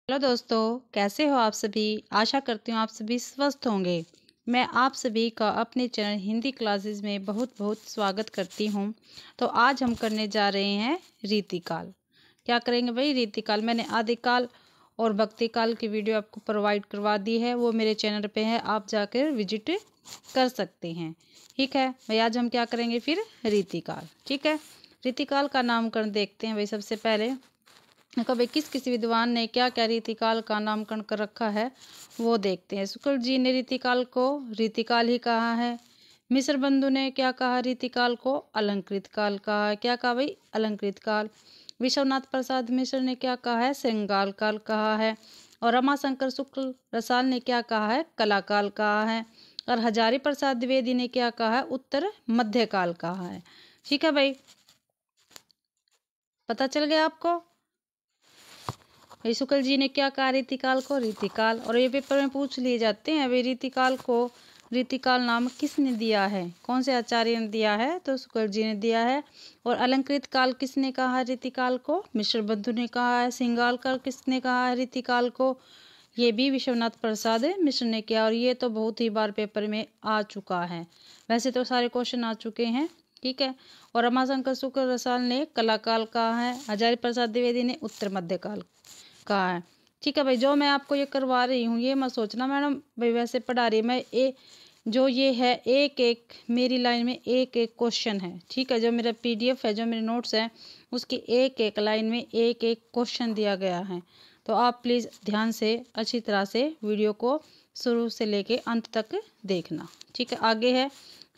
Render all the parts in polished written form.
Hello दोस्तों, कैसे हो आप सभी। आशा करती हूँ आप सभी स्वस्थ होंगे। मैं आप सभी का अपने चैनल हिंदी क्लासेस में बहुत बहुत स्वागत करती हूँ। तो आज हम करने जा रहे हैं रीतिकाल। क्या करेंगे भाई? रीतिकाल। मैंने आदिकाल और भक्तिकाल की वीडियो आपको प्रोवाइड करवा दी है, वो मेरे चैनल पे है, आप जाकर विजिट कर सकते हैं। ठीक है भाई, आज हम क्या करेंगे फिर? रीतिकाल। ठीक है, रीतिकाल का नामकरण देखते हैं भाई। सबसे पहले कभी किसी विद्वान ने क्या क्या रीतिकाल का नामकरण कर रखा है वो देखते हैं। शुक्ल जी ने रीतिकाल को रीतिकाल ही कहा है। मिश्र बंधु ने क्या कहा? रीतिकाल को अलंकृत काल कहा है। क्या कहा भाई? अलंकृत काल। विश्वनाथ प्रसाद मिश्र ने क्या कहा है? श्रृंगार काल कहा है। और रमाशंकर शुक्ल रसाल ने क्या कहा है? कलाकाल कहा है। और हजारी प्रसाद द्विवेदी ने क्या कहा है? उत्तर मध्यकाल कहा है। ठीक है भाई, पता चल गया आपको? शुक्ल जी ने क्या कहा रीतिकाल को? रीतिकाल। और ये पेपर में पूछ लिए जाते हैं भाई, रीतिकाल को रीतिकाल नाम किसने दिया है? कौन से आचार्य ने दिया है? तो शुक्ल जी ने दिया है। और अलंकृत काल किसने कहा है रीतिकाल को? मिश्र बंधु ने कहा है। श्रृंगार काल किसने कहा है रीतिकाल को? ये भी विश्वनाथ प्रसाद मिश्र ने किया। और ये तो बहुत ही बार पेपर में आ चुका है, वैसे तो सारे क्वेश्चन आ चुके हैं। ठीक है। और रमाशंकर शुक्ल रसाल ने कलाकाल कहा है। हजारी प्रसाद द्विवेदी ने उत्तर मध्यकाल कहा है। ठीक है भाई, जो मैं आपको ये करवा रही हूँ ये मत सोचना मैडम भाई वैसे पढ़ा रही मैं। जो ये है एक एक मेरी लाइन में एक एक क्वेश्चन है। ठीक है, जो मेरा पीडीएफ है, जो मेरे नोट्स हैं, उसकी एक एक लाइन में एक एक क्वेश्चन दिया गया है। तो आप प्लीज़ ध्यान से अच्छी तरह से वीडियो को शुरू से लेके अंत तक देखना। ठीक है, आगे है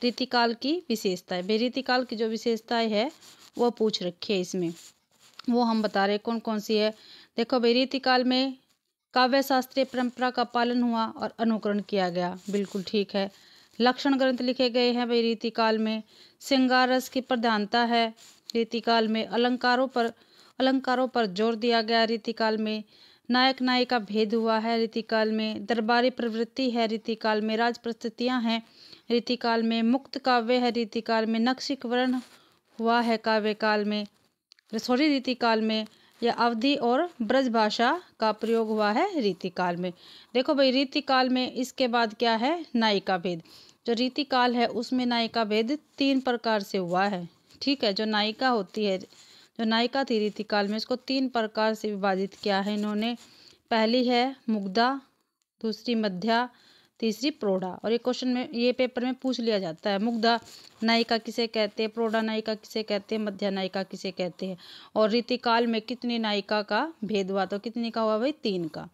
रीतिकाल की विशेषताएं। भाई रीतिकाल की जो विशेषताएं है वो पूछ रखी है इसमें, वो हम बता रहे कौन कौन सी है। देखो भाई, रीतिकाल में काव्य शास्त्रीय परंपरा का पालन हुआ और अनुकरण किया गया। बिल्कुल ठीक है। लक्षण ग्रंथ लिखे गए हैं भाई रीतिकाल में। श्रृंगार रस की प्रधानता है रीतिकाल में। अलंकारों पर जोर दिया गया रीतिकाल में। नायक नायिका भेद हुआ है रीतिकाल में। दरबारी प्रवृत्ति है रीतिकाल में। राज प्रस्तुतियाँ हैं रीतिकाल में। मुक्त काव्य है रीतिकाल में। नक्शिक वर्ण हुआ है काव्य काल में, सॉरी रीतिकाल में। या अवधि और ब्रज भाषा का प्रयोग हुआ है रीतिकाल में। देखो भाई, रीतिकाल में इसके बाद क्या है? नायिका भेद। जो रीतिकाल है उसमें नायिका भेद 3 प्रकार से हुआ है। ठीक है, जो नायिका होती है, जो नायिका थी रीतिकाल में, इसको 3 प्रकार से विभाजित किया है इन्होंने। पहली है मुग्धा, दूसरी मध्या, तीसरी प्रौढ़ा। और ये क्वेश्चन में, ये पेपर में पूछ लिया जाता है, मुग्धा नायिका किसे कहते हैं, प्रौढ़ा नायिका किसे कहते हैं, मध्या नायिका किसे कहते हैं। और रीतिकाल में कितनी नायिका का भेद हुआ? तो कितनी का हुआ भाई? 3 का।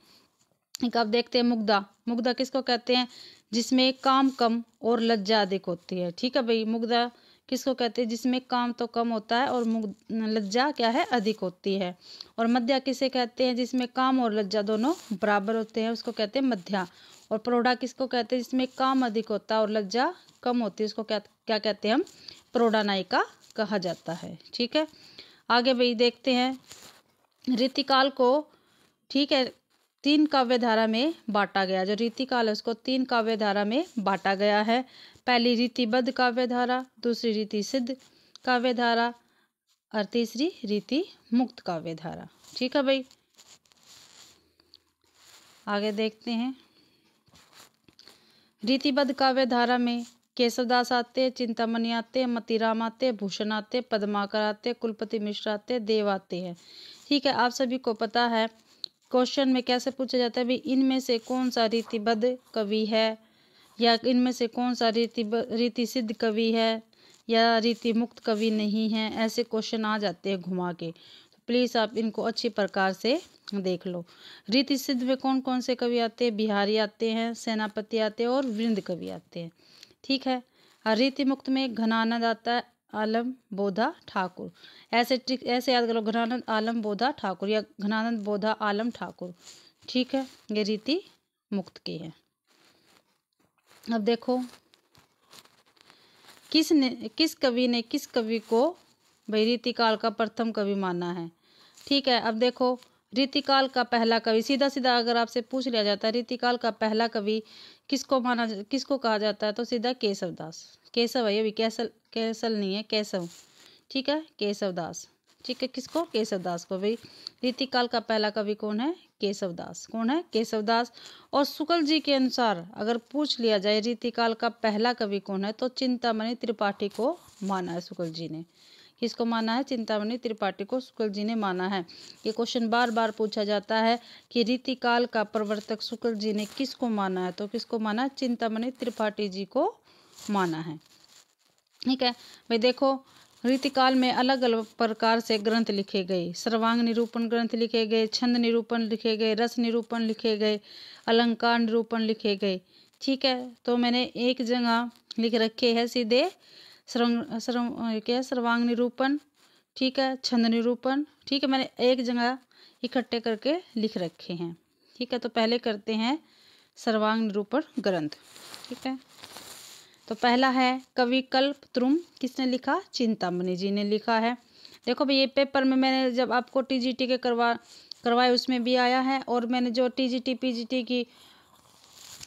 एक आप देखते हैं मुग्धा। मुग्धा किसको कहते हैं? जिसमें काम कम और लज्जा अधिक होती है। ठीक है भाई, मुग्धा किसको कहते हैं? जिसमें काम तो कम होता है और लज्जा क्या है? अधिक होती है। और मध्या किसे कहते हैं? जिसमें काम और लज्जा दोनों बराबर होते हैं, उसको कहते हैं मध्या। और प्रौढ़ा किसको कहते हैं? जिसमें काम अधिक होता है और लज्जा कम होती है, उसको क्या कहते हैं हम? प्रौढ़ा नायिका कहा जाता है। ठीक है, आगे भाई देखते हैं रीतिकाल को। ठीक है, 3 काव्य धारा में बांटा गया। जो रीतिकाल है उसको 3 काव्य धारा में बांटा गया है। पहली रीतिबद्ध काव्य धारा, दूसरी रीति सिद्ध काव्य धारा और तीसरी रीति मुक्त काव्य धारा। ठीक है भाई, आगे देखते हैं। रीतिबद्ध काव्य धारा में केशवदास आते, चिंतामणि आते, मतीराम आते, भूषण आते, पद्माकर आते, कुलपति मिश्र आते, देव आते हैं। ठीक है, आप सभी को पता है क्वेश्चन में कैसे पूछा जाता है भी, इनमें से कौन सा रीतिबद्ध कवि है, या इनमें से कौन सा रीति सिद्ध कवि है, या रीति मुक्त कवि नहीं है। ऐसे क्वेश्चन आ जाते हैं घुमा के, तो प्लीज़ आप इनको अच्छी प्रकार से देख लो। रीति सिद्ध में कौन कौन से कवि आते हैं? बिहारी आते हैं, सेनापति आते हैं और वृंद कवि आते हैं। ठीक है, और रीति मुक्त में घनानंद आता है, आलम बोधा ठाकुर। ऐसे याद करो, घनानंद आलम बोधा ठाकुर या घनानंद बोधा आलम ठाकुर। ठीक है, ये रीति मुक्त की है। अब देखो किस कवि को भाई रीतिकाल का प्रथम कवि माना है। ठीक है, अब देखो रीतिकाल का पहला कवि, सीधा सीधा अगर आपसे पूछ लिया जाता है रीतिकाल का पहला कवि किसको कहा जाता है, तो सीधा केशवदास। केशव है ये भी, कैसल नहीं है, केशव। ठीक है, केशवदास। ठीक है, किसको? केशवदास को। भाई रीतिकाल का पहला कवि कौन है? केशवदास। कौन है? केशवदास। और शुक्ल जी के अनुसार अगर पूछ लिया जाए रीतिकाल का पहला कवि कौन है, तो चिंतामणि त्रिपाठी को माना है शुक्ल जी ने। किसको माना है? चिंतामणि त्रिपाठी को शुक्ल जी ने माना है। ये क्वेश्चन बार बार पूछा जाता है कि रीतिकाल का प्रवर्तक शुक्ल जी ने किसको माना है, तो किसको माना है? चिंतामणि त्रिपाठी जी को माना है। ठीक है भाई, देखो रीतिकाल में अलग अलग प्रकार से ग्रंथ लिखे गए। सर्वांग निरूपण ग्रंथ लिखे गए, छंद निरूपण लिखे गए, रस निरूपण लिखे गए, अलंकार निरूपण लिखे गए। ठीक है, तो मैंने एक जगह लिख रखे है सीधे सर्वांग निरूपण, ठीक है, छंद निरूपण। ठीक है, मैंने एक जगह इकट्ठे करके लिख रखे हैं। ठीक है, तो पहले करते हैं सर्वांग निरूपण ग्रंथ। ठीक है, तो पहला है कवि कल्पद्रुम। किसने लिखा? चिंतामणि जी ने लिखा है। देखो भाई, ये पेपर में मैंने जब आपको टीजीटी के करवाए उसमें भी आया है, और मैंने जो टीजीटी पीजीटी की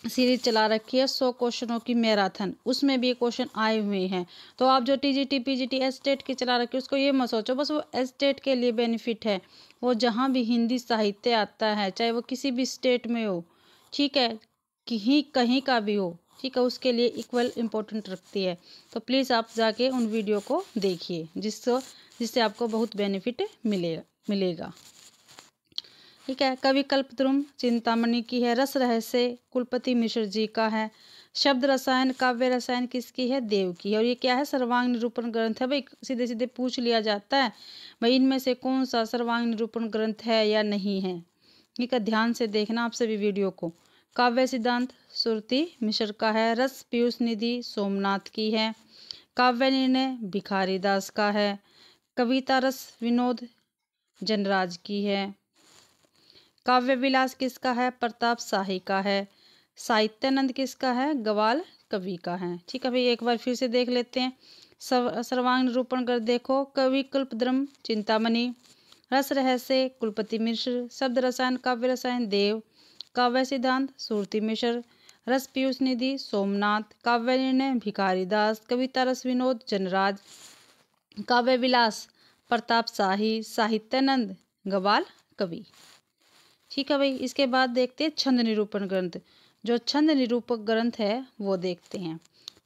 सीरीज चला रखी है 100 क्वेश्चनों की मैराथन, उसमें भी क्वेश्चन आए हुए हैं। तो आप जो टीजीटी पीजीटी एस्टेट की चला रखी है उसको ये मत सोचो बस वो एस्टेट के लिए बेनिफिट है। वो जहाँ भी हिंदी साहित्य आता है, चाहे वो किसी भी स्टेट में हो, ठीक है, कहीं का भी हो, ठीक है, उसके लिए इक्वल इम्पोर्टेंट रखती है। तो प्लीज़ आप जाके उन वीडियो को देखिए जिससे आपको बहुत बेनिफिट मिलेगा। ठीक है, कवि कल्पद्रुम चिंतामणि की है। रस रहस्य कुलपति मिश्र जी का है। शब्द रसायन काव्य रसायन किसकी है? देव की है। और ये क्या है? सर्वांग निरूपण ग्रंथ है। भाई सीधे सीधे पूछ लिया जाता है भाई इनमें से कौन सा सर्वांग निरूपण ग्रंथ है या नहीं है। ठीक है, ध्यान से देखना आप सभी वीडियो को। काव्य सिद्धांत सुरती मिश्र का है। रस पीयूष निधि सोमनाथ की है। काव्य निर्णय भिखारी दास का है। कविता रस विनोद जनराज की है। काव्य विलास किसका है? प्रताप शाही का है। साहित्यानंद किसका है? ग्वाल कवि का है। ठीक है भाई, एक बार फिर से देख लेते हैं। सर्वांग निरूपण कर देखो। कवि कल्पद्रुम चिंतामणि, रस रहस्य कुलपति मिश्र, शब्द रसायन काव्य रसायन देव, काव्य सिद्धांत सुरती मिश्र, रस पीयूष निधि सोमनाथ, काव्य निर्णय भिखारी दास, कविता रस विनोद जनराज, काव्य विलास प्रताप शाही, साहित्यानंद ग्वाल कवि। ठीक है भाई, इसके बाद देखते हैं छंद निरूपण ग्रंथ। जो छंद निरूपक ग्रंथ है वो देखते हैं।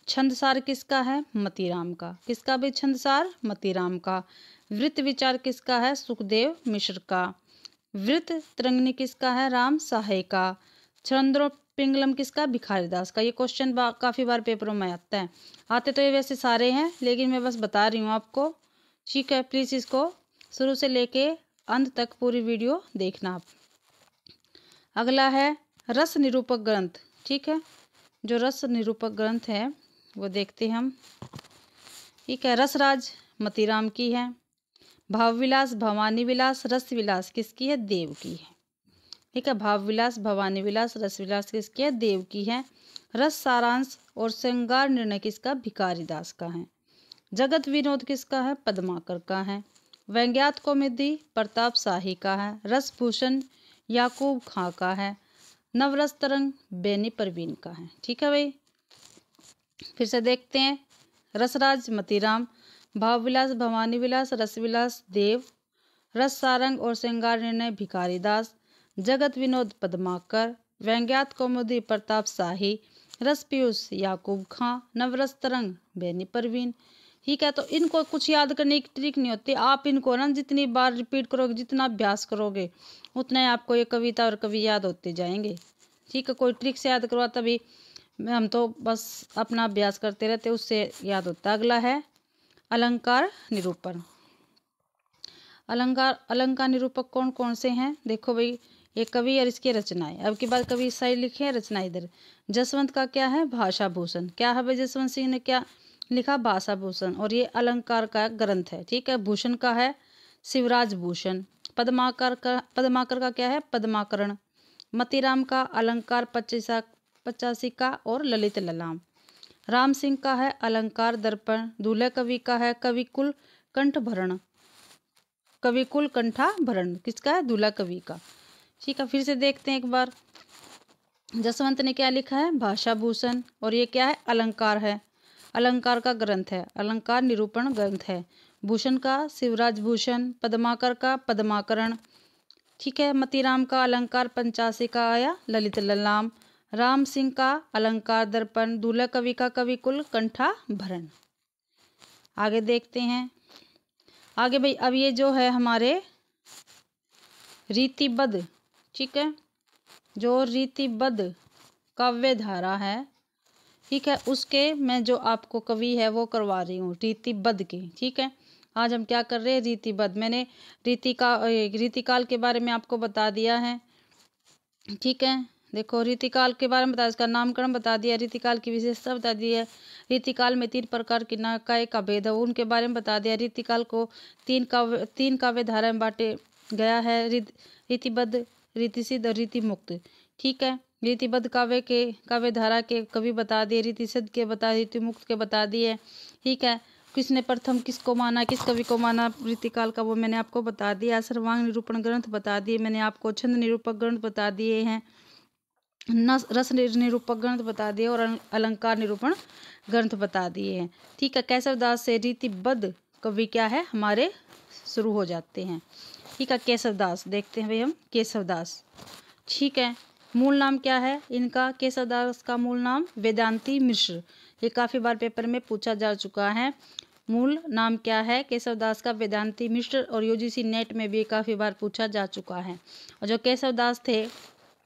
छंदसार किसका है? मतीराम का। किसका भी? छंदसार मतीराम का। वृत्त विचार किसका है? सुखदेव मिश्र का। वृत्त तरंगिणी किसका है? राम सहाय का। छंदोपिंगलम किसका? भिखारीदास का। ये क्वेश्चन काफ़ी बार पेपरों में आता है। आते तो ये वैसे सारे हैं, लेकिन मैं बस बता रही हूँ आपको। ठीक है, प्लीज़ इसको शुरू से लेके अंत तक पूरी वीडियो देखना आप। अगला है रस निरूपक ग्रंथ। ठीक है, जो रस निरूपक ग्रंथ है वो देखते हैं हम। ठीक है, रसराज मतीराम की है। भाव विलास भवानी विलास रस विलास किसकी है? देव की है। ठीक है, भाव विलास भवानी विलास रस विलास किसकी है? देव की है। रस सारांश और श्रृंगार निर्णय किसका? भिखारी दास का है। जगत विनोद किसका है? पद्माकर का है। व्यंग्यात कौमुदी प्रताप शाही का है। रस भूषण याकूब खां का है। नवरस तरंग बेनी परवीन का है। ठीक है भाई, फिर से देखते हैं। रसराज मतीराम, भाव विलास भवानी विलास रस विलास देव, रस सारंग और श्रृंगार निर्णय भिखारी दास, जगत विनोद पद्माकर, व्यंग्यात कौमुदी प्रताप शाही, रस पीयूष याकूब खां, नवरस तरंग बेनी परवीन। ठीक है, तो इनको कुछ याद करने की ट्रिक नहीं होती। आप इनको ना जितनी बार रिपीट करोगे, जितना अभ्यास करोगे, उतना ही आपको ये कविता और कवि याद होते जाएंगे। ठीक है, कोई ट्रिक से याद करवाता भी, हम तो बस अपना अभ्यास करते रहते, उससे याद होता। अगला है अलंकार निरूपण। अलंकार निरूपक कौन कौन से हैं? देखो भाई, ये कवि और इसकी रचनाएं। अब की बात कवि साइड लिखे हैं, रचना इधर। जसवंत का क्या है? भाषा भूषण। क्या है भाई? जसवंत सिंह ने क्या लिखा? भाषा भूषण। और ये अलंकार का ग्रंथ है। ठीक है, भूषण का है शिवराज भूषण। पद्माकर का क्या है? पद्माकरण। मतीराम का अलंकार 85 का और ललित ललाम। राम सिंह का है अलंकार दर्पण। दूल्हे कवि का है कविकुल कंठभरण। कविकुल कंठाभरण किसका है? दूल्हा कवि का। ठीक है, फिर से देखते हैं एक बार। जसवंत ने क्या लिखा है? भाषा भूषण। और ये क्या है? अलंकार है, अलंकार का ग्रंथ है, अलंकार निरूपण ग्रंथ है। भूषण का शिवराज भूषण, पद्माकर का पद्माकरण। ठीक है। मतीराम का अलंकार पंचासी का आया ललित ललाम। राम सिंह का अलंकार दर्पण। दूल्हा कवि का कवि कुल कंठा भरण। आगे देखते हैं। आगे भाई अब ये जो है हमारे रीतिबद्ध, ठीक है, जो रीतिबद्ध काव्य धारा है, ठीक है, उसके मैं जो आपको कवि है वो करवा रही हूँ रीतिबद्ध की। ठीक है, आज हम क्या कर रहे हैं, रीतिबद्ध। मैंने रीतिकाल के बारे में आपको बता दिया है। ठीक है, देखो रीतिकाल के बारे में बताया, इसका नामकरण बता दिया, रीतिकाल की विशेषता बता दी है। रीतिकाल में 3 प्रकार की निकाय का भेद है उनके बारे में बता दिया। रीतिकाल को 3 काव्य धारा में बांटे गया है, रीतिबद्ध, रीतिसिद्ध और रीतिमुक्त। ठीक है, रीतिबद्ध काव्य धारा के कवि बता दिए, रीतिसिद्ध के बता दिए, रीतिमुक्त के बता दिए। ठीक है, किसने प्रथम किसको माना, किस कवि को माना रीतिकाल का, वो मैंने आपको बता दिया। सर्वांग निरूपण ग्रंथ बता दिए मैंने आपको, छंद निरूपक ग्रंथ बता दिए हैं, रस निरूपक ग्रंथ बता दिए और अलंकार निरूपण ग्रंथ बता दिए हैं। ठीक है, केशवदास से रीतिबद्ध कवि क्या है हमारे शुरू हो जाते हैं। ठीक है, केशवदास देखते हैं भाई हम केशवदास। ठीक है, मूल नाम क्या है इनका, केशवदास का मूल नाम वेदांती मिश्र। ये काफ़ी बार पेपर में पूछा जा चुका है। मूल नाम क्या है केशवदास का, वेदांती मिश्र, और यूजीसी नेट में भी काफ़ी बार पूछा जा चुका है। और जो केशवदास थे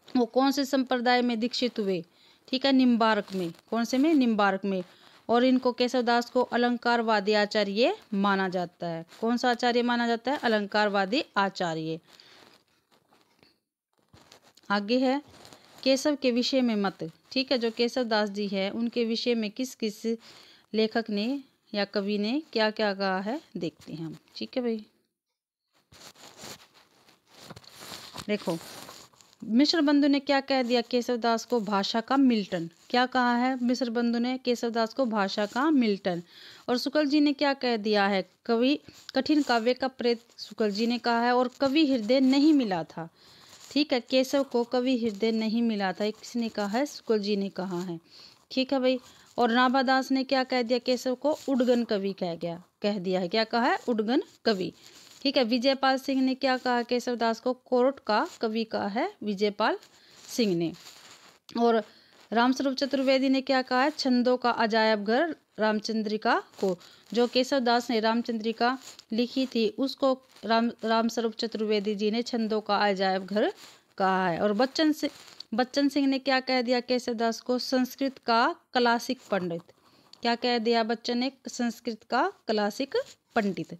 वो कौन से संप्रदाय में दीक्षित हुए, ठीक है, निम्बार्क में। कौन से में, निम्बार्क में। और इनको केशवदास को अलंकारवादी आचार्य माना जाता है। कौन सा आचार्य माना जाता है, अलंकारवादी आचार्य। आगे है केशव के विषय में मत। ठीक है, जो केशवदास जी है उनके विषय में किस किस लेखक ने या कवि ने क्या क्या कहा है देखते हैं हम। ठीक है भाई, देखो मिश्र बंधु ने क्या कह दिया केशवदास को, भाषा का मिल्टन। क्या कहा है मिश्र बंधु ने केशवदास को, भाषा का मिल्टन। और शुक्ल जी ने क्या कह दिया है, कवि कठिन काव्य का प्रेत शुक्ल जी ने कहा है। और कवि हृदय नहीं मिला था। ठीक है, केशव को कवि हृदय नहीं मिला था, किसने कहा है, शुक्ल जी ने कहा है। ठीक है भाई, और नाभादास ने क्या कह दिया केशव को, उडगन कवि कह दिया है। क्या कहा है, उडगन कवि। ठीक है, विजयपाल सिंह ने क्या कहा केशवदास को, कोर्ट का कवि कहा है विजयपाल सिंह ने। और रामस्वरूप चतुर्वेदी ने क्या कहा है, छंदों का अजायब घर रामचंद्रिका को। जो केशवदास ने रामचंद्रिका लिखी थी उसको रामस्वरूप चतुर्वेदी जी ने छंदों का अजायब घर कहा है। और बच्चन सिंह ने क्या कह दिया केशवदास को, संस्कृत का क्लासिक पंडित। क्या कह दिया बच्चन ने, संस्कृत का क्लासिक पंडित।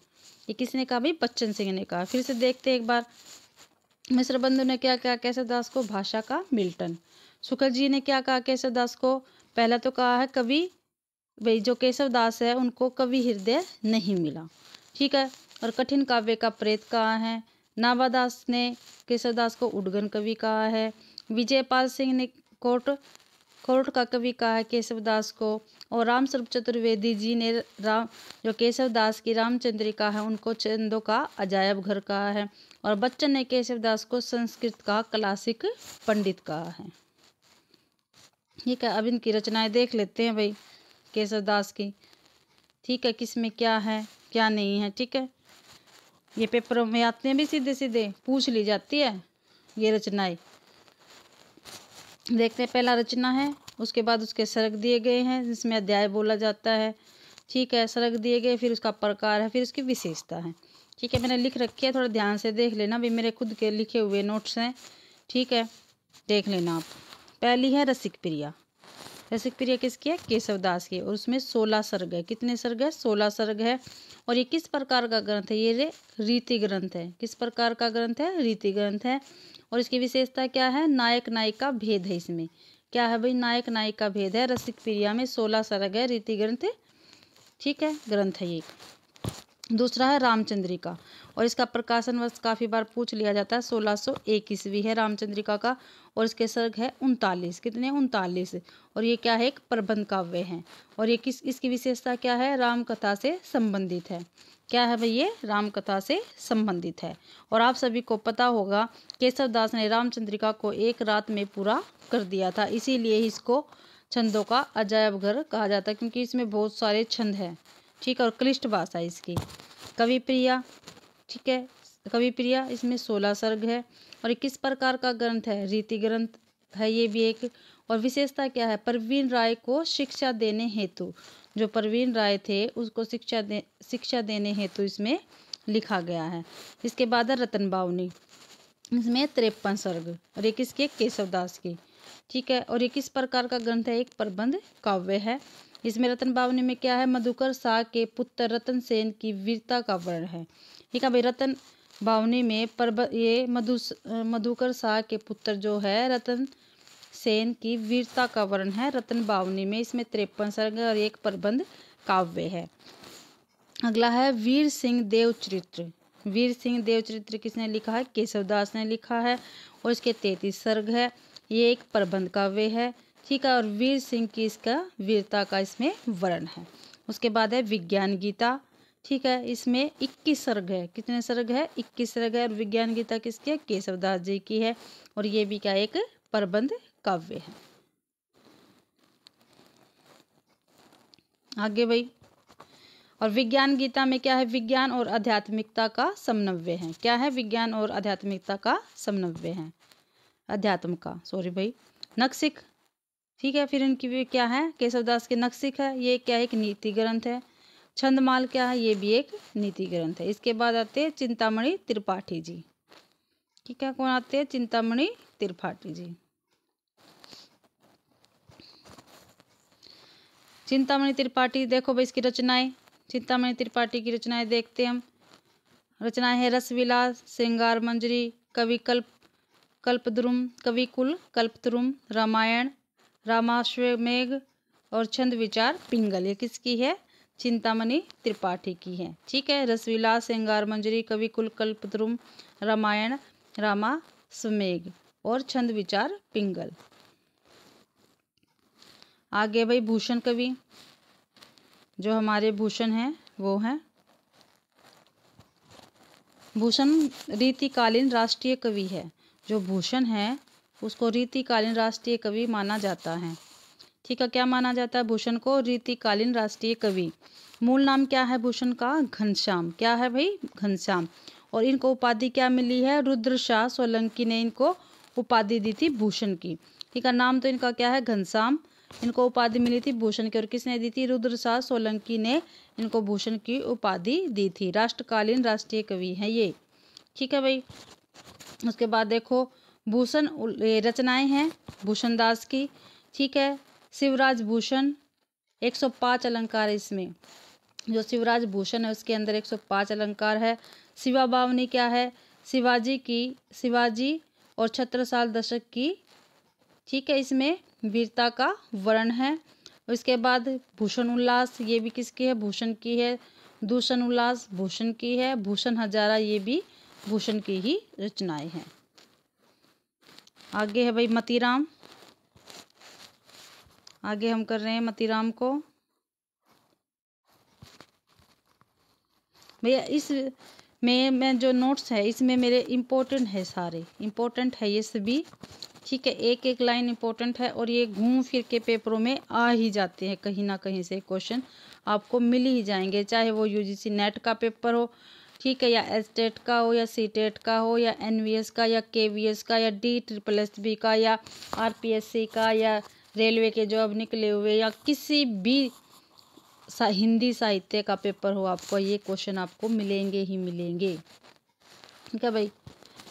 ये किसने कहा भाई, बच्चन सिंह ने कहा। फिर से देखते एक बार, मिश्र बंधु ने क्या कहा केशवदास को, भाषा का मिल्टन। शुक्ल जी ने क्या कहा केशवदास को, पहला तो कहा है कवि, भाई जो केशवदास है उनको कवि हृदय नहीं मिला। ठीक है, और कठिन काव्य का प्रेत कहा है। नाभादास ने केशवदास को उडगन कवि कहा है। विजयपाल सिंह ने कोर्ट का कवि कहा है केशवदास को। और रामस्वरूप चतुर्वेदी जी ने जो केशवदास की रामचंद्रिका है उनको छंदों का अजायब घर कहा है। और बच्चन ने केशवदास को संस्कृत का क्लासिक पंडित कहा है। ठीक है, अब इनकी रचनाएं देख लेते हैं भाई केशवदास की। ठीक है, किस में क्या है क्या नहीं है। ठीक है, ये पेपरों में आते हैं भी, सीधे सीधे पूछ ली जाती है ये रचनाएं। देखते हैं, पहला रचना है, उसके बाद उसके सर्ग दिए गए हैं जिसमें अध्याय बोला जाता है। ठीक है, सर्ग दिए गए, फिर उसका प्रकार है, फिर उसकी विशेषता है। ठीक है, मैंने लिख रखी है, थोड़ा ध्यान से देख लेना भाई, मेरे खुद के लिखे हुए नोट्स हैं। ठीक है, देख लेना आप। पहली है रसिक प्रिया। रसिक प्रिया किसकी है, केशवदास की। और उसमें 16 सर्ग है। कितने सर्ग है, 16 सर्ग है। और ये किस प्रकार का ग्रंथ है, ये रीति ग्रंथ है। किस प्रकार का ग्रंथ है, रीति ग्रंथ है। और इसकी विशेषता क्या है, नायक नायिका भेद है इसमें। क्या है भाई, नायक नायिका भेद है। रसिक प्रिया में 16 सर्ग है, रीति ग्रंथ। ठीक है, ग्रंथ है ये। दूसरा है रामचंद्रिका, और इसका प्रकाशन वर्ष काफ़ी बार पूछ लिया जाता है, 1601 ईस्वी है रामचंद्रिका का। और इसके सर्ग है 39। कितने, 39। और ये क्या है, एक प्रबंध काव्य है। और ये इसकी विशेषता क्या है, राम कथा से संबंधित है। क्या है भाई, ये राम कथा से संबंधित है। और आप सभी को पता होगा केशवदास ने रामचंद्रिका को एक रात में पूरा कर दिया था, इसीलिए इसको छंदों का अजायब घर कहा जाता है, क्योंकि इसमें बहुत सारे छंद हैं। ठीक है, और क्लिष्ट भाषा इसकी। कवि प्रिया, ठीक है, कवि प्रिया, इसमें 16 सर्ग है। और ये किस प्रकार का ग्रंथ है? रीति ग्रंथ है ये भी एक। और विशेषता क्या है? प्रवीण राय को शिक्षा देने हेतु, जो प्रवीण राय थे उसको शिक्षा देने हेतु इसमें लिखा गया है। इसके बाद है रतन बावनी, इसमें 53 सर्ग, और ये किसके? केशवदास की। ठीक है। और ये किस प्रकार का ग्रंथ है? एक प्रबंध काव्य है। इसमें रतन बावनी में क्या है? मधुकर शाह के पुत्र रतन सेन की वीरता का वर्णन है। ठीक है भाई, रतन बावनी में ये मधुकर शाह के पुत्र जो है रतन सेन की वीरता का वर्णन है रतन बावनी में। इसमें 53 सर्ग और एक प्रबंध काव्य है। अगला है वीर सिंह देव चरित्र। वीर सिंह देव चरित्र किसने लिखा है? केशवदास ने लिखा है। और इसके 33 सर्ग है। ये एक प्रबंध काव्य है। ठीक है। और वीर सिंह की इसका वीरता का इसमें वर्णन है। उसके बाद है विज्ञान गीता। ठीक है। इसमें 21 सर्ग है। कितने सर्ग है? 21 सर्ग है। और विज्ञान गीता किसकी है? केशवदास जी की है। और ये भी क्या एक प्रबंध काव्य है। आगे भाई, और विज्ञान गीता में क्या है? विज्ञान और आध्यात्मिकता का समन्वय है। क्या है? विज्ञान और आध्यात्मिकता का समन्वय है। अध्यात्म का, सॉरी भाई, नक्सिक। ठीक है। फिर इनकी भी क्या है? केशवदास के नक्सिक है। ये क्या है? एक नीति ग्रंथ है। छंदमाल क्या है? ये भी एक नीति ग्रंथ है। इसके बाद आते हैं चिंतामणि त्रिपाठी जी। ठीक है। कौन आते हैं? चिंतामणि त्रिपाठी जी। चिंतामणि त्रिपाठी, देखो भाई इसकी रचनाएं। चिंतामणि त्रिपाठी की रचनाएं देखते हैं हम। रचनाएं है रसविलास, श्रृंगार मंजरी, कवि कल्पद्रुम, कविकुल कल्पद्रुम, रामायण, रामाश्वमेघ और छंद विचार पिंगल। ये किसकी है? चिंतामणि त्रिपाठी की है। ठीक है। रसविलास, श्रृंगार मंजरी, कविकुल कल्पद्रुम, रामायण, रामाश्वमेघ और छंद विचार पिंगल। आगे भाई भूषण कवि, जो हमारे भूषण हैं वो हैं भूषण रीतिकालीन राष्ट्रीय कवि है। जो भूषण है उसको रीतिकालीन राष्ट्रीय कवि माना जाता है। ठीक है। क्या माना जाता है? भूषण को रीतिकालीन राष्ट्रीय कवि। मूल नाम क्या है भूषण का? घनश्याम। क्या है भाई? घनश्याम। और इनको उपाधि क्या मिली है? रुद्र शाह सोलंकी ने इनको उपाधि दी थी भूषण की। ठीक है। नाम तो इनका क्या है? घनश्याम। इनको उपाधि मिली थी भूषण की। और किसने दी थी? रुद्र शाह सोलंकी ने इनको भूषण की उपाधि दी थी। राष्ट्रकालीन राष्ट्रीय कवि हैं ये। ठीक है भाई। उसके बाद देखो भूषण रचनाएं हैं भूषण दास की। ठीक है। शिवराज भूषण 105 अलंकार है इसमें। जो शिवराज भूषण है उसके अंदर 105 अलंकार है। शिवा बावनी क्या है? शिवाजी और छत्रसाल दशक की। ठीक है। इसमें वीरता का वर्णन है। उसके बाद भूषण उल्लास, ये भी किसकी है? भूषण की है। दूषण उल्लास भूषण की है। भूषण हजारा, ये भी भूषण की ही रचनाएं हैं। आगे है भाई मतीराम। आगे हम कर रहे हैं मतीराम को। भैया इसमें जो नोट्स है इसमें मेरे इम्पोर्टेंट है, सारे इम्पोर्टेंट है ये सभी। ठीक है। एक एक लाइन इम्पोर्टेंट है और ये घूम फिर के पेपरों में आ ही जाते हैं, कहीं ना कहीं से क्वेश्चन आपको मिल ही जाएंगे, चाहे वो यूजीसी नेट का पेपर हो, ठीक है, या एसटेट का हो, या सीटेट का हो, या एनवीएस का, या केवीएस का, या DSSB का, या आरपीएससी का, या रेलवे के जो अब निकले हुए, या किसी भी हिंदी साहित्य का पेपर हो, आपको ये क्वेश्चन आपको मिलेंगे ही मिलेंगे। ठीक है भाई।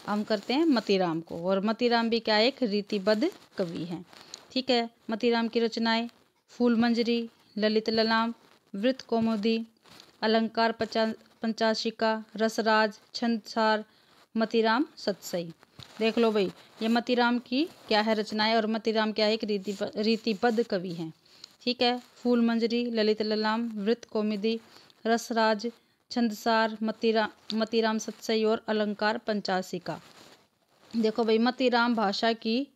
हम करते हैं मतीराम को। और मतीराम भी क्या एक रीतिबद्ध कवि हैं। ठीक है। मतीराम की रचनाएं फूल मंजरी, ललित ललाम, वृत्त कौमुदी, अलंकार पंचाशिका, रसराज, छंदसार, मतीराम सतसई। देख लो भाई ये मतीराम की क्या है रचनाएं। और मतीराम क्या है? एक रीतिबद्ध कवि हैं। ठीक है। फूल मंजरी, ललित ललाम, वृत्त कौमुदी, रसराज, छंदसार, मतीराम सतसई और अलंकार पंचाशिका। देखो भाई मतीराम भाषा की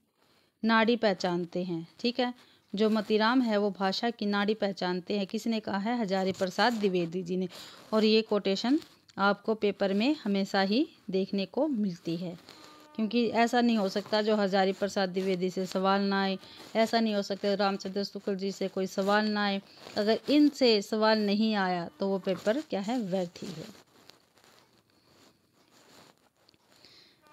नाड़ी पहचानते हैं। ठीक है। जो मतीराम है वो भाषा की नाड़ी पहचानते हैं। किसने कहा है? हजारी प्रसाद द्विवेदी जी ने। और ये कोटेशन आपको पेपर में हमेशा ही देखने को मिलती है, क्योंकि ऐसा नहीं हो सकता जो हजारी प्रसाद द्विवेदी से सवाल ना आए, ऐसा नहीं हो सकता रामचंद्र शुक्ल जी से कोई सवाल ना आए। अगर इनसे सवाल नहीं आया तो वो पेपर क्या है? व्यर्थ ही है।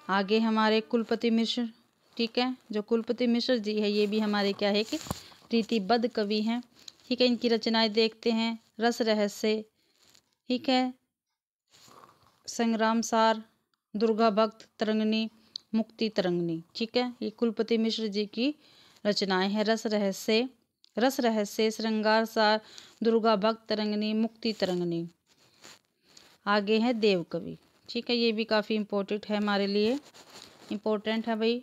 आगे हमारे कुलपति मिश्र, ठीक है, जो कुलपति मिश्र जी है ये भी हमारे क्या है कि रीतिबद्ध कवि हैं, ठीक है। इनकी रचनाएं देखते हैं। रस रहस्य, ठीक है, संग्राम सार, दुर्गा भक्त, तरंगिणी, मुक्ति तरंगिणी, ठीक है। ये कुलपति मिश्र जी की रचनाएं हैं। रस रहस्य, श्रृंगार सार, दुर्गा भक्त, तरंगिणी, मुक्ति तरंगिणी। आगे है देव कवि, ठीक है, ये भी काफ़ी इम्पोर्टेंट है हमारे लिए, इम्पोर्टेंट है भाई,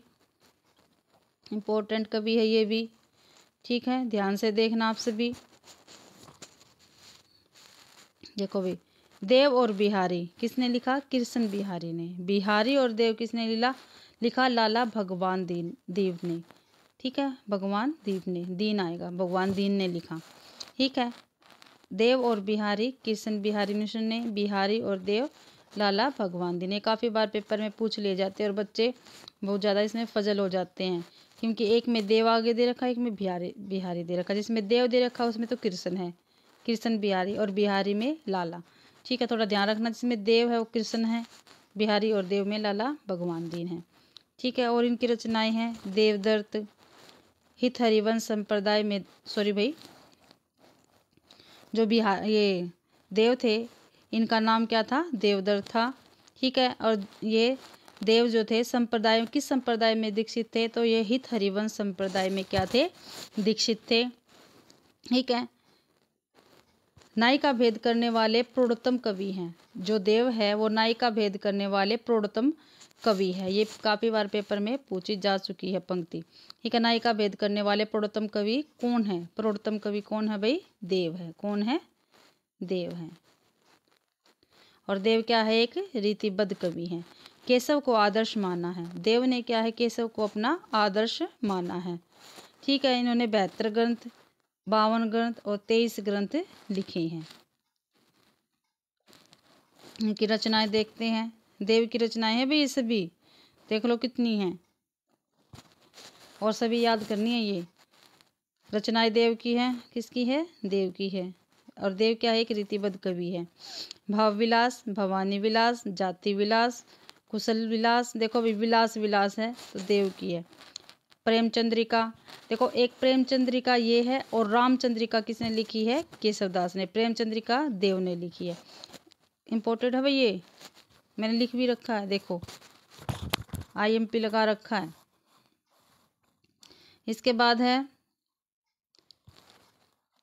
इम्पोर्टेंट कवि है ये भी, ठीक है। ध्यान से देखना आप सभी। देखो भाई, देव और बिहारी किसने लिखा? कृष्ण बिहारी ने। बिहारी और देव किसने लिखा? लाला भगवान दीन ने, ठीक है, भगवान दीन ने, दीन आएगा, भगवान दीन ने लिखा, ठीक है। देव और बिहारी कृष्ण बिहारी मिश्र ने, बिहारी और देव लाला भगवान दीन। ये काफ़ी बार पेपर में पूछ लिए जाते हैं और बच्चे बहुत ज़्यादा इसमें फजल हो जाते हैं, क्योंकि एक में देव आगे दे रखा है, एक में बिहारी दे रखा है। जिसमें देव दे रखा है उसमें तो कृष्ण है, कृष्ण बिहारी, और बिहारी में लाला, ठीक है, थोड़ा ध्यान रखना। जिसमें देव है वो कृष्ण है, बिहारी और देव में लाला भगवान दीन है, ठीक है। और इनकी रचनाएं हैं देवदत्त, हित हरिवंश संप्रदाय में, सॉरी भाई, जो ये देव थे इनका नाम क्या था? देवदत्त था, ठीक है। और ये देव जो थे संप्रदाय, किस संप्रदाय में दीक्षित थे? तो ये हित हरिवंश संप्रदाय में क्या थे? दीक्षित थे, ठीक है। नाई का भेद करने वाले प्रौढ़तम कवि हैं। जो देव है वो नाई का भेद करने वाले प्रौढ़तम कवि है। ये काफ़ी बार पेपर में पूछी जा चुकी है पंक्ति, ठीक है। नाई का भेद करने वाले प्रौढ़तम कवि कौन है? प्रौढ़तम कवि कौन है भाई? देव है। कौन है? देव है। और देव क्या है? एक रीतिबद्ध कवि है। केशव को आदर्श माना है। देव ने क्या है? केशव को अपना आदर्श माना है, ठीक है। इन्होंने 72 ग्रंथ, 52 ग्रंथ और 23 ग्रंथ लिखे हैं। इनकी रचनाएं देखते हैं। देव की रचनाएं हैं भाई ये सभी, देख लो कितनी हैं, और सभी याद करनी है। ये रचनाएं देव की है। किसकी है? देव की है। और देव क्या है? एक रीतिबद्ध कवि है। भाव विलास, भवानी विलास, जाति विलास, कुशल विलास, देखो भी विलास है तो देव की है। प्रेमचंद्रिका, देखो एक प्रेमचंद्रिका ये है, और रामचंद्रिका किसने लिखी है? केशवदास ने। प्रेमचंद्रिका देव ने लिखी है। इम्पोर्टेंट है भाई, ये मैंने लिख भी रखा है, देखो IMP लगा रखा है। इसके बाद है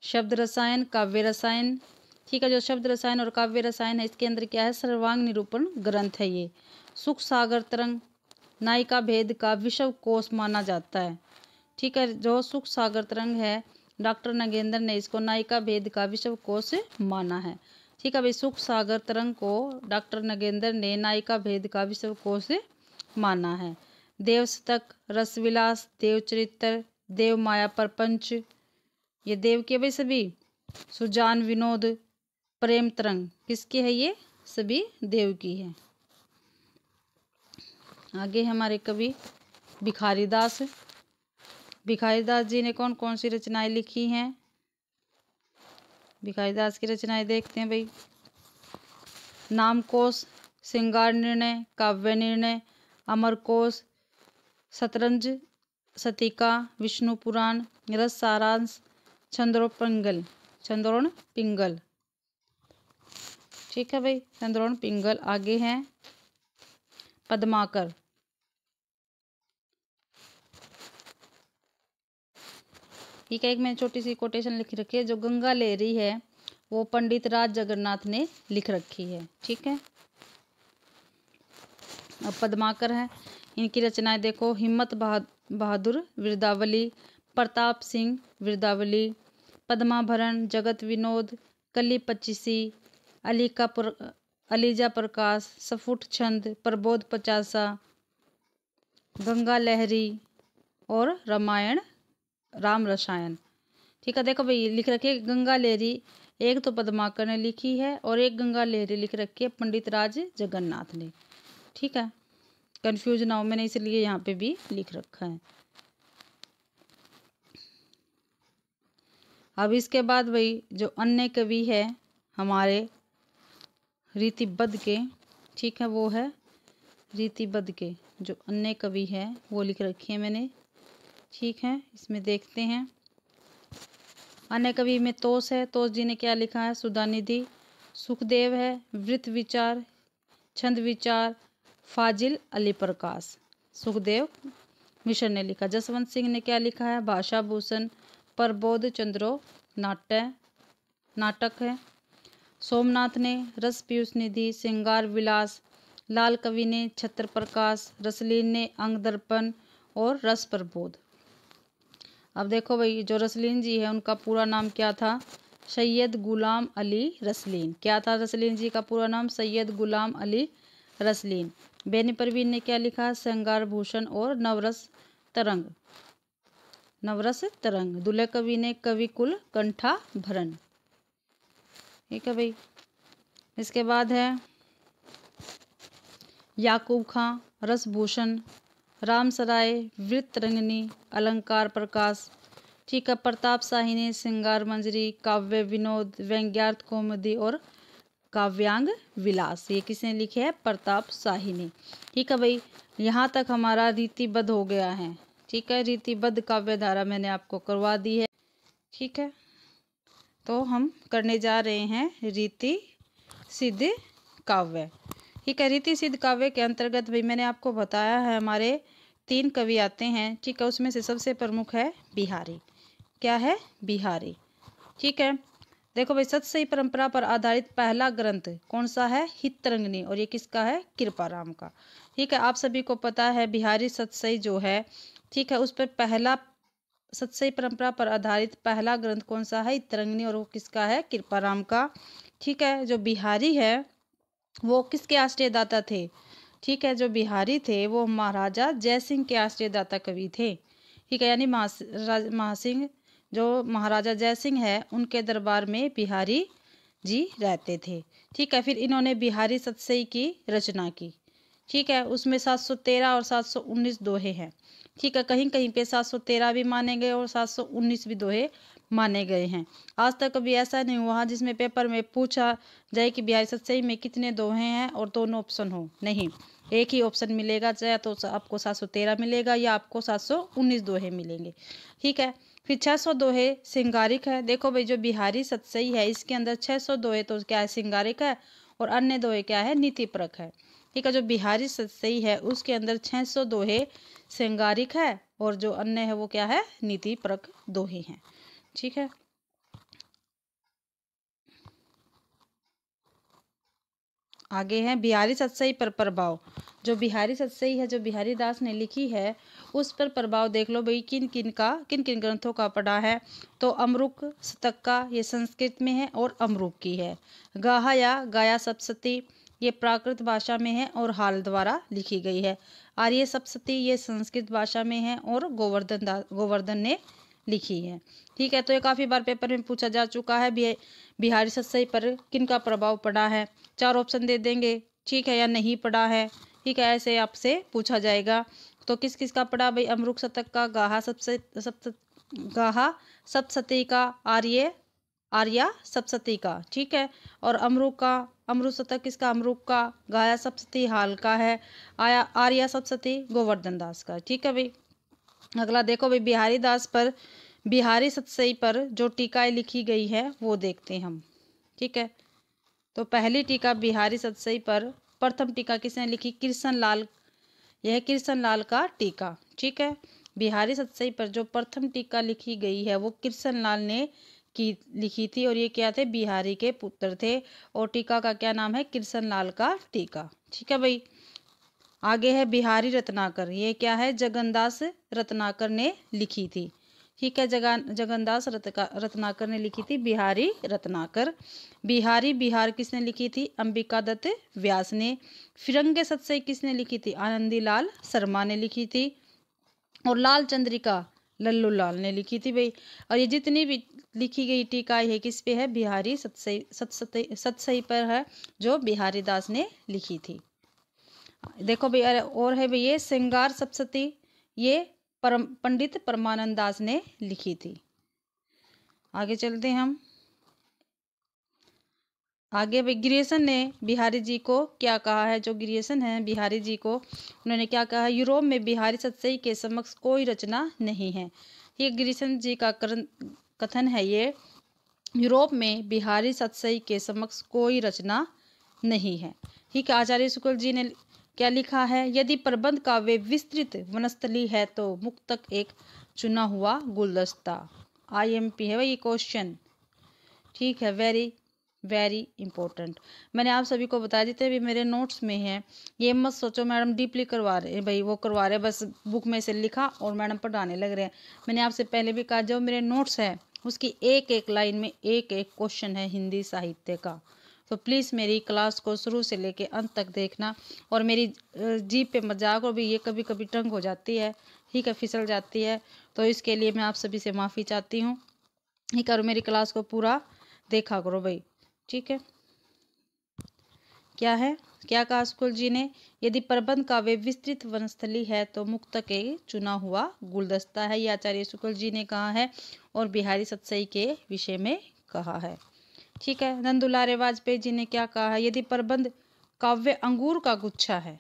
शब्द रसायन, काव्य रसायन, ठीक है। जो शब्द रसायन और काव्य रसायन है इसके अंदर क्या है? सर्वांग निरूपण ग्रंथ है ये। सुख सागर तरंग नाई का भेद का विश्व कोश माना जाता है, ठीक है। जो सुख सागर तरंग है डॉक्टर नगेंद्र ने इसको नाई का भेद का विश्व कोश माना है, ठीक है भाई। सुख सागर तरंग को डॉक्टर नगेंद्र ने नाई का भेद का विश्व कोश माना है। देव शतक, रसविलास, देव चरित्र, देव माया प्रपंच, ये देव के भाई सभी। सुजान विनोद, प्रेम तरंग किसके है? ये सभी देव की है। आगे हमारे कवि भिखारी दास। भिखारी दास जी ने कौन कौन सी रचनाएं लिखी हैं? भिखारी दास की रचनाएं देखते हैं भाई। नामकोश, श्रृंगार निर्णय, काव्य निर्णय, अमरकोश, शतरंज शतिका, विष्णु पुराण, रस सारांश, छंदोरण पिंगल, ठीक है भाई, छंदोरण पिंगल। आगे हैं पद्माकर, ठीक है। एक मैंने छोटी सी कोटेशन लिख रखी है। जो गंगा लहरी है वो पंडित राज जगन्नाथ ने लिख रखी है, ठीक है। अब पद्माकर है, इनकी रचनाएं देखो। हिम्मत बहादुर विरदावली, प्रताप सिंह विरदावली, पद्माभरण, जगत विनोद, कली पच्चीसी, अलीजा प्रकाश, सफुट छंद, प्रबोध पचासा, गंगा लहरी और रामायण राम रसायन, ठीक है। देखो भाई लिख रखी है गंगा लहरी, एक तो पद्माकर ने लिखी है और एक गंगा लहरी लिख रखी है पंडित राज जगन्नाथ ने, ठीक है। कंफ्यूज ना हो, मैंने इसलिए यहाँ पे भी लिख रखा है। अब इसके बाद भाई जो अन्य कवि है हमारे रीतिबद्ध के, ठीक है, वो है रीतिबद्ध के, जो अन्य कवि है वो लिख रखी है मैंने। ठीक है, इसमें देखते हैं। अन्य कवि में तोस है, तोस जी ने क्या लिखा है? सुधानिधि। सुखदेव है, वृत्त विचार, छंद विचार, फाजिल अली प्रकाश। सुखदेव मिश्र ने लिखा। जसवंत सिंह ने क्या लिखा है? भाषा भूषण, प्रबोध चंद्रो नाटक है। सोमनाथ ने रस पीयूष निधि, श्रृंगार विलास। लाल कवि ने छत्र प्रकाश, रसलीन ने अंग दर्पण और रस प्रबोध। अब देखो भाई, जो रसलीन जी है उनका पूरा नाम क्या था? सैयद गुलाम अली रसलीन। क्या था रसलीन जी का पूरा नाम? सैयद गुलाम अली रसलीन। बेनी परवीन ने क्या लिखा? श्रृंगार भूषण और नवरस तरंग। दुल्हे कवि ने कवि कुल कंठा भरण। ठीक है भाई। इसके बाद है याकूब खां, रसभूषण। रामसराय, वृत्तरंगिनी, अलंकार प्रकाश। ठीक है। प्रताप शाही ने श्रृंगार मंजरी, काव्य विनोद, व्यंग्यार्थ कौमुदी और काव्यांग विलास। ये किसने लिखे है? प्रताप शाही ने। ठीक है भाई, यहाँ तक हमारा रीतिबद्ध हो गया है। ठीक है, रीतिबद्ध काव्य धारा मैंने आपको करवा दी है। ठीक है, तो हम करने जा रहे हैं रीति सिद्ध काव्य। ठीक है, रीति सिद्ध काव्य के अंतर्गत भाई मैंने आपको बताया है हमारे 3 कवि आते हैं। ठीक है, उसमें से सबसे प्रमुख है बिहारी। क्या है? बिहारी। ठीक है, देखो भाई, सतसई परंपरा पर आधारित पहला ग्रंथ कौन सा है? हितरंगिनी। और ये किसका है? कृपाराम का। ठीक है, आप सभी को पता है बिहारी सतसई जो है, ठीक है, उस पर पहला सतसई परंपरा पर आधारित पहला ग्रंथ कौन सा है? हितरंगिनी। और वो किसका है? कृपाराम का। ठीक है, जो बिहारी है वो किसके आश्रयदाता थे? ठीक है, जो बिहारी थे वो महाराजा जयसिंह के आश्रयदाता कवि थे। ठीक है, यानी महासिंह, जो महाराजा जयसिंह है उनके दरबार में बिहारी जी रहते थे। ठीक है, फिर इन्होंने बिहारी सतसई की रचना की। ठीक है, उसमें 713 और 719 दोहे हैं। ठीक है, कहीं कहीं पे 713 भी माने गए और 719 भी दोहे माने गए हैं। आज तक कभी ऐसा नहीं हुआ जिसमें पेपर में पूछा जाए कि बिहारी सतसई में कितने दोहे हैं और दोनों ऑप्शन हो। नहीं, एक ही ऑप्शन मिलेगा, चाहे तो आपको 713 मिलेगा या आपको 719 दोहे मिलेंगे। ठीक है, फिर 600 दोहे श्रृंगारिक है। देखो भाई, जो बिहारी सतसई है इसके अंदर 600 दोहे तो क्या है? श्रृंगारिक है। और अन्य दोहे क्या है? नीतिपरक है। ठीक है, जो बिहारी सतसई है उसके अंदर 600 दोहे श्रृंगारिक है और जो अन्य है वो क्या है? नीतिपरक दोहे हैं। ठीक है, आगे है बिहारी सतसई पर प्रभाव। जो बिहारी सतसई है, जो बिहारी दास ने लिखी है, उस पर प्रभाव देख लो भाई, किन किन ग्रंथों का पढ़ा है? तो अमरुक शतक का, ये संस्कृत में है और अमरुक की है। गाहा या गाया सप्तशती, ये प्राकृत भाषा में है और हाल द्वारा लिखी गई है। आर्य सप्तशती, ये संस्कृत भाषा में है और गोवर्धन ने लिखी है। ठीक है, तो ये काफ़ी बार पेपर में पूछा जा चुका है। बिहारी सतसई पर किन का प्रभाव पड़ा है? 4 ऑप्शन दे देंगे, ठीक है, या नहीं पड़ा है। ठीक है, ऐसे आपसे पूछा जाएगा। तो किस किस का पड़ा भाई? अमरुक शतक का, गाहा सप्तशती का, आर्या सप्तशती का। ठीक है, और अमरुक शतक किसका? अमरुक का। गाया सप्तशती हाल का है। आर्या सप्तशती गोवर्धन दास का। ठीक है भाई, अगला देखो भाई, बिहारी सतसई पर जो टीकाएं लिखी गई है वो देखते हैं हम। ठीक है, तो पहली टीका बिहारी सतसई पर, प्रथम टीका किसने लिखी? कृष्ण लाल। यह कृष्ण लाल का टीका। ठीक है, बिहारी सतसई पर जो प्रथम टीका लिखी गई है वो कृष्ण लाल ने लिखी थी और ये क्या थे? बिहारी के पुत्र थे। और टीका का क्या नाम है? कृष्ण लाल का टीका। ठीक है भाई, आगे है बिहारी रत्नाकर। ये क्या है? जगन्दास रत्नाकर ने लिखी थी। ठीक है, जगन्दास रत्नाकर ने लिखी थी बिहारी रत्नाकर। बिहार किसने लिखी थी? अंबिका दत्त व्यास ने। फिरंगे सतसई किसने लिखी थी? आनंदी लाल शर्मा ने लिखी थी। और लाल चंद्रिका लल्लू लाल ने लिखी थी भाई। और ये जितनी भी लिखी गई टीका है किस पे है? बिहारी सतसई पर है, जो बिहारी दास ने लिखी थी। देखो भाई, और है भाई ये श्रृंगार सप्तशती, ये पंडित परमानंद दास ने लिखी थी। आगे चलते हैं हम। आगे भाई ग्रियर्सन ने बिहारी जी को क्या कहा है, जो ग्रियर्सन है बिहारी जी को, उन्होंने क्या कहा है, यूरोप में बिहारी सतसई के समक्ष कोई रचना नहीं है। ये ग्रियर्सन जी का कथन है ये, यूरोप में बिहारी सतसई के समक्ष कोई रचना नहीं है। ठीक है, आचार्य शुक्ल जी ने क्या लिखा है, यदि प्रबंध काव्य विस्तृत वनस्थली है तो मुक्तक एक चुना हुआ गुलदस्ता। IMP है ये क्वेश्चन। ठीक है, वेरी वेरी इंपॉर्टेंट। मैंने आप सभी को बताया, जितने भी मेरे नोट्स में है, ये मत सोचो मैडम डीपली करवा रहे भाई, वो करवा रहे बस बुक में से लिखा और मैडम पढ़ाने लग रहे हैं। मैंने आपसे पहले भी कहा, जो मेरे नोट्स है उसकी एक एक लाइन में एक एक क्वेश्चन है हिंदी साहित्य का। तो प्लीज़ मेरी क्लास को शुरू से लेके अंत तक देखना, और मेरी जीप पे मजाक और भी ये कभी कभी टंग हो जाती है, ठीक है, फिसल जाती है, तो इसके लिए मैं आप सभी से माफ़ी चाहती हूँ। ठीक है, और मेरी क्लास को पूरा देखा करो भाई। ठीक है, क्या है, क्या कहा शुक्ल जी ने, यदि प्रबंध काव्य विस्तृत वनस्थली है तो मुक्तक एक चुना हुआ गुलदस्ता है। ये आचार्य शुक्ल जी ने कहा है और बिहारी सतसई के विषय में कहा है। ठीक है, नंदुलारे वाजपेयी जी ने क्या कहा है, यदि प्रबंध काव्य अंगूर का गुच्छा है।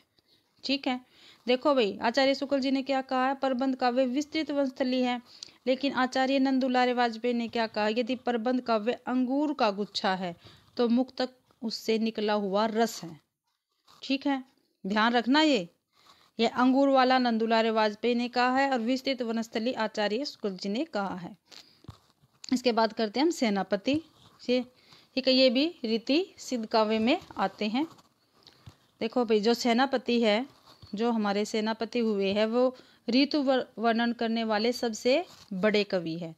ठीक है, देखो भाई, आचार्य शुक्ल जी ने क्या कहा है, प्रबंध काव्य विस्तृत वनस्थली है, लेकिन आचार्य नंदुलारे वाजपेयी ने क्या कहा, यदि प्रबंध काव्य अंगूर का गुच्छा है तो मुक्तक उससे निकला हुआ रस है। ठीक है, ध्यान रखना, ये अंगूर वाला नंदुलारे वाजपेयी ने कहा है और विस्तृत वनस्थली आचार्य शुक्ल जी ने कहा है। इसके बाद करते हैं हम सेनापति से। ठीक है, ये भी रीति सिद्ध काव्य में आते हैं। देखो भाई, जो सेनापति है, जो हमारे सेनापति हुए हैं, वो ऋतु वर्णन करने वाले सबसे बड़े कवि है।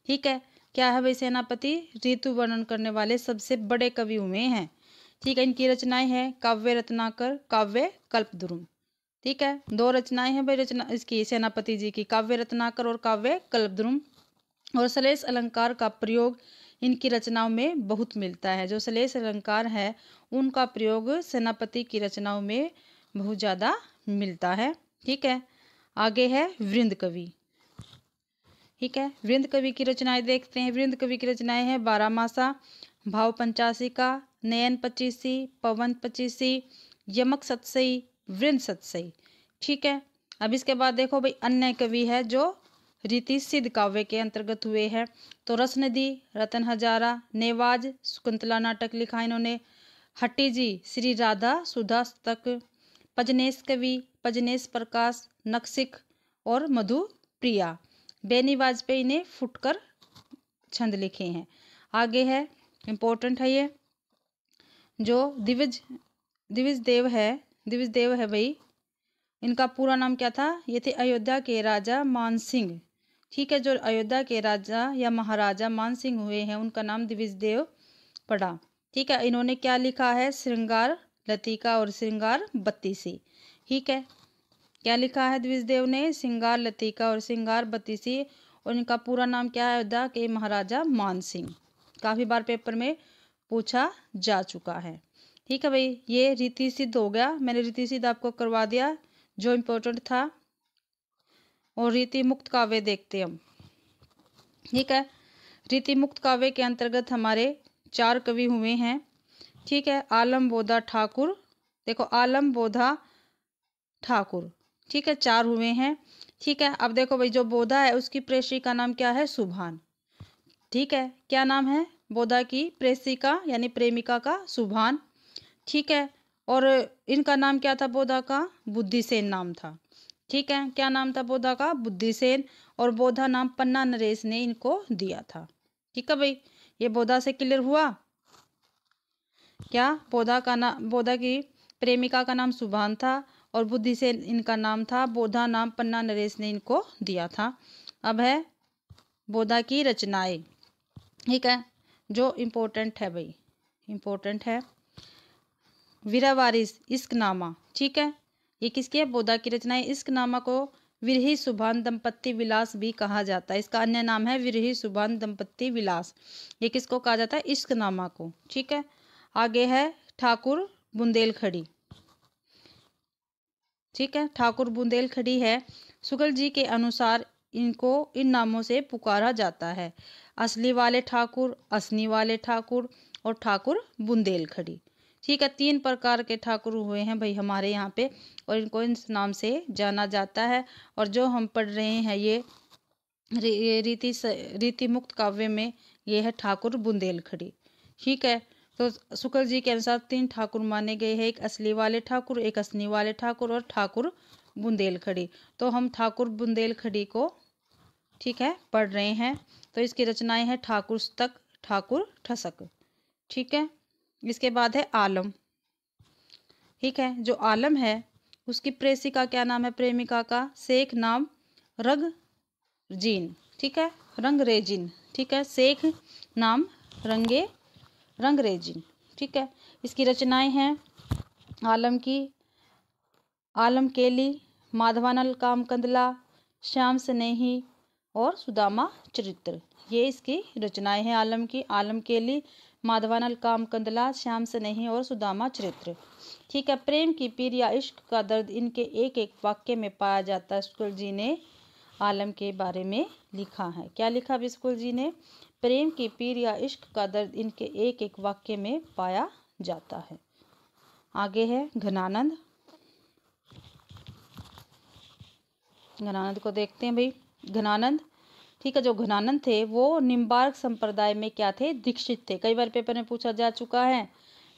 ठीक है, क्या है भाई, सेनापति ऋतु वर्णन करने वाले सबसे बड़े कवि हुए हैं। ठीक है, इनकी रचनाएं हैं काव्य रत्नाकर, काव्य कल्पद्रुम। ठीक है, दो रचनाएं हैं भाई रचना इसकी सेनापति जी की, काव्य रत्नाकर और काव्य कल्पद्रुम। और श्लेष अलंकार का प्रयोग इनकी रचनाओं में बहुत मिलता है। जो श्लेष अलंकार है उनका प्रयोग सेनापति की रचनाओं में बहुत ज़्यादा मिलता है। ठीक है, आगे है वृंद कवि। ठीक है, वृंद कवि की रचनाएं देखते हैं। वृंद कवि की रचनाएं हैं बारामासा, भाव पंचासी, नयन पचीसी, पवन पचीसी, यमक सतसई, वृंद सतसई। ठीक है, अब इसके बाद देखो भाई, अन्य कवि है जो रीति सिद्ध काव्य के अंतर्गत हुए हैं। तो रस नदी, रतन हजारा, नेवाज, शकुंतला नाटक लिखा इन्होंने, हट्टी जी श्री राधा सुधा तक, पजनेश कवि, पजनेश प्रकाश, नक्सिक और मधु प्रिया। बेनी वाजपेयी ने फुटकर छंद लिखे हैं। आगे है, इम्पोर्टेंट है ये, जो द्विज देव है भाई, इनका पूरा नाम क्या था, ये थे अयोध्या के राजा मान सिंह। ठीक है, जो अयोध्या के राजा या महाराजा मान सिंह हुए हैं उनका नाम द्विज देव पड़ा। ठीक है, इन्होंने क्या लिखा है, श्रृंगार लतिका और श्रृंगार बत्तीसी। ठीक है, क्या लिखा है द्विज देव ने, श्रृंगार लतिका और श्रृंगार बत्तीसी, और इनका पूरा नाम क्या है, अयोध्या के महाराजा मान सिंह। काफ़ी बार पेपर में पूछा जा चुका है। ठीक है भाई, ये रीति सिद्ध हो गया, मैंने रीति सिद्ध आपको करवा दिया जो इम्पोर्टेंट था। और रीति मुक्त काव्य देखते हम। ठीक है, रीति मुक्त काव्य के अंतर्गत हमारे 4 कवि हुए हैं। ठीक है, आलम बोधा ठाकुर, देखो आलम बोधा ठाकुर। ठीक है, 4 हुए हैं। ठीक है, अब देखो भाई, जो बोधा है उसकी प्रेयसी का नाम क्या है, सुभान। ठीक है, क्या नाम है बोधा की प्रेयसी का यानी प्रेमिका का, सुभान। ठीक है, और इनका नाम क्या था बोधा का, बुद्धिसेन नाम था। ठीक है, क्या नाम था बोधा का, बुद्धिसेन, और बोधा नाम पन्ना नरेश ने इनको दिया था। ठीक है भाई, ये बोधा से क्लियर हुआ। क्या बोधा की प्रेमिका का नाम सुभान था और बुद्धिसेन इनका नाम था, बोधा नाम पन्ना नरेश ने इनको दिया था। अब है बोधा की रचनाएं। ठीक है, जो इम्पोर्टेंट है भाई, इम्पोर्टेंट है, वीरावारिस, इश्कनामा। ठीक है, ये किसकी है, बोधा की रचनाएं। इश्कनामा को विरही सुभान दंपत्ति विलास भी कहा जाता है, इसका अन्य नाम है विरही सुभान दंपत्ति विलास। ये किसको कहा जाता है, इश्कनामा को। ठीक है, आगे है ठाकुर बुंदेलखड़ी। ठीक है, ठाकुर बुंदेलखड़ी है, शुक्ल जी के अनुसार इनको इन नामों से पुकारा जाता है, असली वाले ठाकुर, असनी वाले ठाकुर और ठाकुर बुंदेलखड़ी। ठीक है, 3 प्रकार के ठाकुर हुए हैं भाई हमारे यहाँ पे, और इनको इस नाम से जाना जाता है। और जो हम पढ़ रहे हैं ये रीति मुक्त काव्य में ये है ठाकुर बुंदेलखड़ी। ठीक है, तो शुक्ल जी के अनुसार 3 ठाकुर माने गए हैं, एक असली वाले ठाकुर, एक असनी वाले ठाकुर और ठाकुर बुंदेलखड़ी। तो हम ठाकुर बुंदेलखड़ी को ठीक है पढ़ रहे हैं। तो इसकी रचनाएं हैं ठाकुर स्तक, ठाकुर ठसक। ठीक है, इसके बाद है आलम। ठीक है, जो आलम है उसकी प्रेसिका क्या नाम है, प्रेमिका का शेख नाम रग जीन। ठीक है, रंगरेजिन। ठीक है, शेख नाम रंगरेजिन। ठीक है, इसकी रचनाएं हैं आलम की आलम केली, माधवानल कामकंदला, श्याम स्नेही और सुदामा चरित्र। ये इसकी रचनाएं हैं आलम की, आलम केली, माधवानल कामकंदला, श्याम स्नेही और सुदामा चरित्र। ठीक है, प्रेम की पीर या इश्क का दर्द इनके एक एक वाक्य में पाया जाता है। शुक्ल जी ने आलम के बारे में लिखा है, क्या लिखा बिस्कुल जी ने, प्रेम की पीर या इश्क का दर्द इनके एक एक वाक्य में पाया जाता है। आगे है घनानंद। घनानंद को देखते हैं भाई। घनानंद, ठीक है, जो घनानंद थे वो निम्बार्क संप्रदाय में क्या थे, दीक्षित थे। कई बार पेपर में पूछा जा चुका है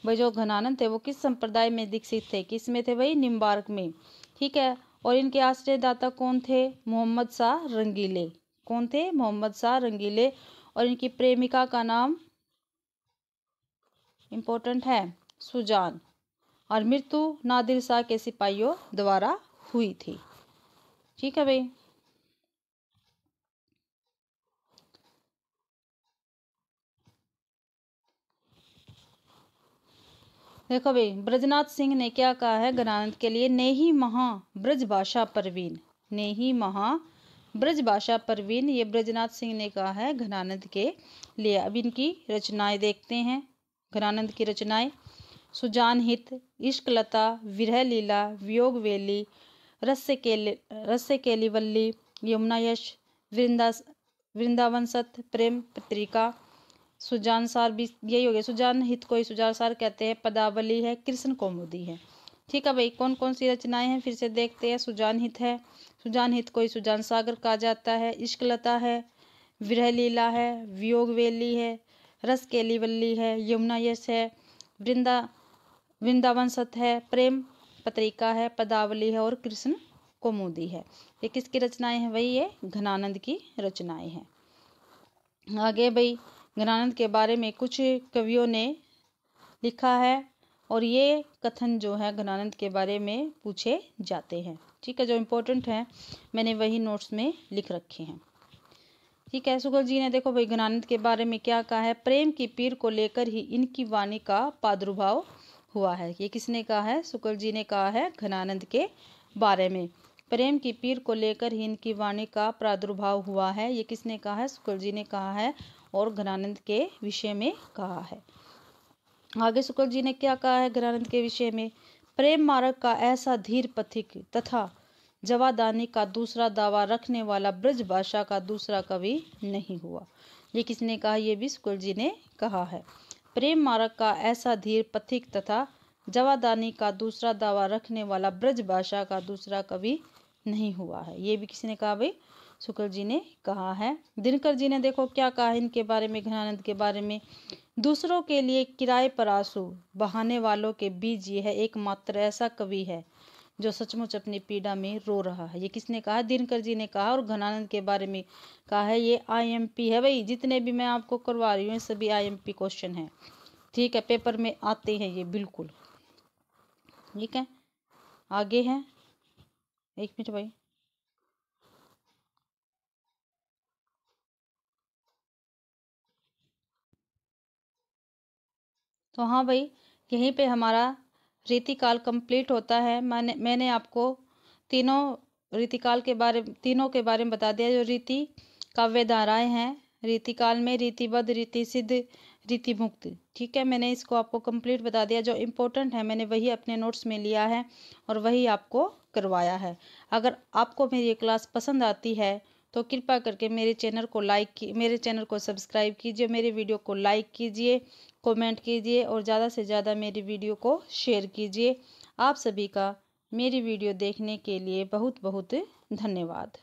भाई, जो घनानंद थे वो किस संप्रदाय में दीक्षित थे, किस में थे भाई, निम्बार्क में। ठीक है, और इनके आश्रयदाता कौन थे, मोहम्मद शाह रंगीले। कौन थे, मोहम्मद शाह रंगीले। और इनकी प्रेमिका का नाम इंपॉर्टेंट है सुजान, और मृत्यु नादिर शाह के सिपाहियों द्वारा हुई थी। ठीक है भाई, देखो भाई ब्रजनाथ सिंह ने क्या कहा है घनानंद के लिए, नेही महा ब्रज भाषा परवीन, नेही महा ब्रज भाषा परवीन, ये ब्रजनाथ सिंह ने कहा है घनानंद के लिए। अब इनकी रचनाएं देखते हैं। घनानंद की रचनाएं, सुजान हित, इश्क लता, विरह लीला, वियोग वेली, रस्य केली वल्ली, यमुना यश, वृंदावन सत, प्रेम पत्रिका, सुजान सार भी यही हो गया। सुजान हित को ही सुजान सार कहते हैं, पदावली है, कृष्ण कौमुदी है। ठीक है भाई, कौन कौन सी रचनाएं हैं फिर से देखते हैं। सुजान हित है, सुजान हित को ही सुजान सागर कहा जाता है। इश्क लता है, विरह लीला है, वियोग वेली है, रस केली वल्ली है, यमुना यश है, वृंदावन सत है, प्रेम पत्रिका है, पदावली है और कृष्ण कौमुदी है। ये किसकी रचनाएं हैं भाई, ये घनानंद की रचनाएं हैं। आगे भाई घनानंद के बारे में कुछ कवियों ने लिखा है, और ये कथन जो है घनानंद के बारे में पूछे जाते हैं। ठीक है, जो इम्पोर्टेंट है मैंने वही नोट्स में लिख रखे हैं। ठीक है, शुक्ल जी ने देखो भाई घनानंद के बारे में क्या कहा है, प्रेम की पीर को लेकर ही इनकी वाणी का प्रादुर्भाव हुआ है। ये किसने कहा है, शुक्ल जी ने कहा है घनानंद के बारे में, प्रेम की पीर को लेकर ही इनकी वाणी का प्रादुर्भाव हुआ है। ये किसने कहा है, शुक्ल जी ने कहा है और घनानंद के विषय में कहा है। आगे शुक्ल जी ने क्या कहा है घनानंद के विषय में, प्रेम मार्ग का ऐसा धीर पथिक तथा जवादानी का दूसरा दावा रखने वाला ब्रज भाषा का दूसरा कवि नहीं हुआ। ये किसने कहा, ये भी शुक्ल जी ने कहा है। प्रेम मार्ग का ऐसा धीर पथिक तथा जवादानी का दूसरा दावा रखने वाला ब्रज भाषा का दूसरा कवि नहीं हुआ है। ये भी किसने कहा भाई, शुक्ल जी ने कहा है। दिनकर जी ने देखो क्या कहा है इनके बारे में, घनानंद के बारे में, दूसरों के लिए किराए पर आंसू बहाने वालों के बीच ये है एकमात्र ऐसा कवि है जो सचमुच अपनी पीड़ा में रो रहा है। ये किसने कहा, दिनकर जी ने कहा। और घनानंद के बारे में कहा है, ये IMP है भाई, जितने भी मैं आपको करवा रही हूँ सभी IMP क्वेश्चन है। ठीक है, पेपर में आते हैं ये बिल्कुल। ठीक है, आगे है, एक मिनट भाई, तो हाँ भाई यहीं पे हमारा रीतिकाल कंप्लीट होता है। मैंने आपको तीनों के बारे में बता दिया। जो रीति काव्य धाराएं हैं रीतिकाल में, रीतिबद्ध, रीति सिद्ध, रीति मुक्त। ठीक है, मैंने इसको आपको कंप्लीट बता दिया। जो इम्पोर्टेंट है मैंने वही अपने नोट्स में लिया है और वही आपको करवाया है। अगर आपको मेरी क्लास पसंद आती है तो कृपया करके मेरे चैनल को सब्सक्राइब कीजिए, मेरे वीडियो को लाइक कीजिए, कमेंट कीजिए और ज़्यादा से ज़्यादा मेरी वीडियो को शेयर कीजिए। आप सभी का मेरी वीडियो देखने के लिए बहुत बहुत धन्यवाद।